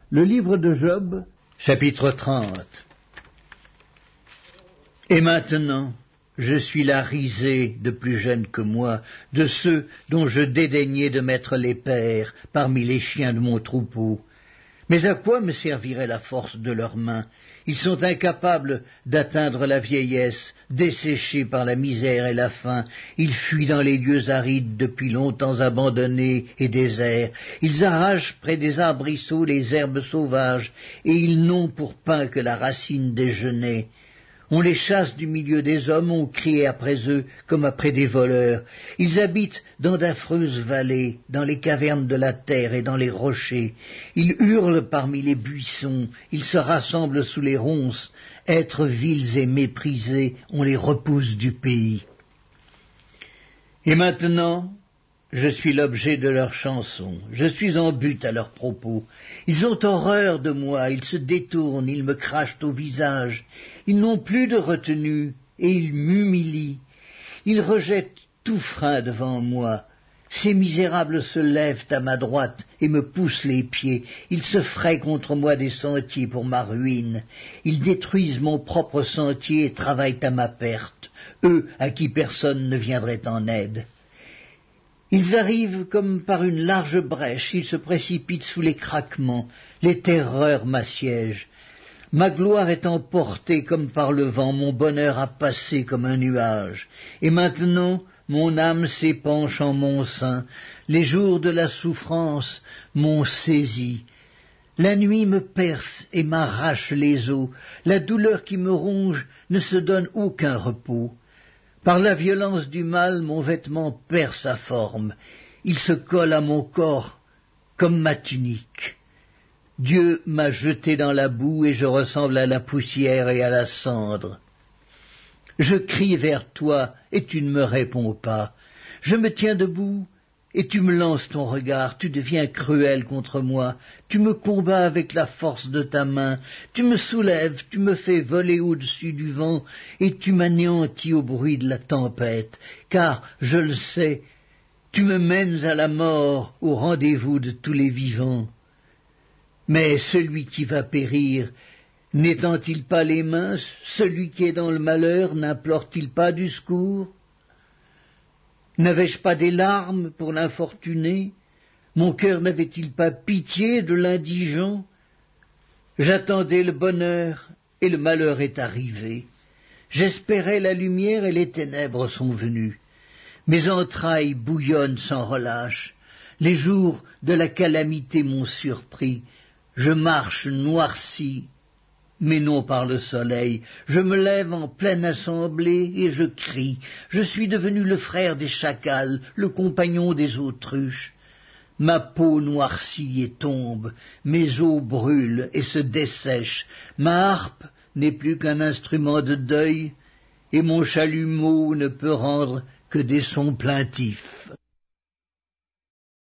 Le livre de Job, chapitre 30. Et maintenant, je suis la risée de plus jeunes que moi, de ceux dont je dédaignais de mettre les pères parmi les chiens de mon troupeau. Mais à quoi me servirait la force de leurs mains? Ils sont incapables d'atteindre la vieillesse, desséchés par la misère et la faim. Ils fuient dans les lieux arides depuis longtemps abandonnés et déserts. Ils arrachent près des arbrisseaux les herbes sauvages, et ils n'ont pour pain que la racine des genêts. On les chasse du milieu des hommes, on crie après eux comme après des voleurs. Ils habitent dans d'affreuses vallées, dans les cavernes de la terre et dans les rochers. Ils hurlent parmi les buissons, ils se rassemblent sous les ronces. Êtres vils et méprisés, on les repousse du pays. Et maintenant, je suis l'objet de leurs chansons, je suis en butte à leurs propos. Ils ont horreur de moi, ils se détournent, ils me crachent au visage. Ils n'ont plus de retenue, et ils m'humilient. Ils rejettent tout frein devant moi. Ces misérables se lèvent à ma droite et me poussent les pieds. Ils se frayent contre moi des sentiers pour ma ruine. Ils détruisent mon propre sentier et travaillent à ma perte, eux à qui personne ne viendrait en aide. Ils arrivent comme par une large brèche, ils se précipitent sous les craquements, les terreurs m'assiègent. Ma gloire est emportée comme par le vent, mon bonheur a passé comme un nuage. Et maintenant, mon âme s'épanche en mon sein, les jours de la souffrance m'ont saisi. La nuit me perce et m'arrache les os, la douleur qui me ronge ne se donne aucun repos. Par la violence du mal, mon vêtement perd sa forme. Il se colle à mon corps comme ma tunique. Dieu m'a jeté dans la boue et je ressemble à la poussière et à la cendre. Je crie vers toi et tu ne me réponds pas. Je me tiens debout et tu me lances ton regard. Tu deviens cruel contre moi. Tu me combats avec la force de ta main. Tu me soulèves, tu me fais voler au-dessus du vent et tu m'anéantis au bruit de la tempête. Car, je le sais, tu me mènes à la mort, au rendez-vous de tous les vivants. Mais celui qui va périr, n'étend-il pas les mains? Celui qui est dans le malheur, n'implore-t-il pas du secours? N'avais-je pas des larmes pour l'infortuné? Mon cœur n'avait-il pas pitié de l'indigent? J'attendais le bonheur, et le malheur est arrivé. J'espérais la lumière, et les ténèbres sont venues. Mes entrailles bouillonnent sans relâche. Les jours de la calamité m'ont surpris. Je marche noirci, mais non par le soleil. Je me lève en pleine assemblée et je crie. Je suis devenu le frère des chacals, le compagnon des autruches. Ma peau noircit et tombe, mes os brûlent et se dessèchent. Ma harpe n'est plus qu'un instrument de deuil, et mon chalumeau ne peut rendre que des sons plaintifs.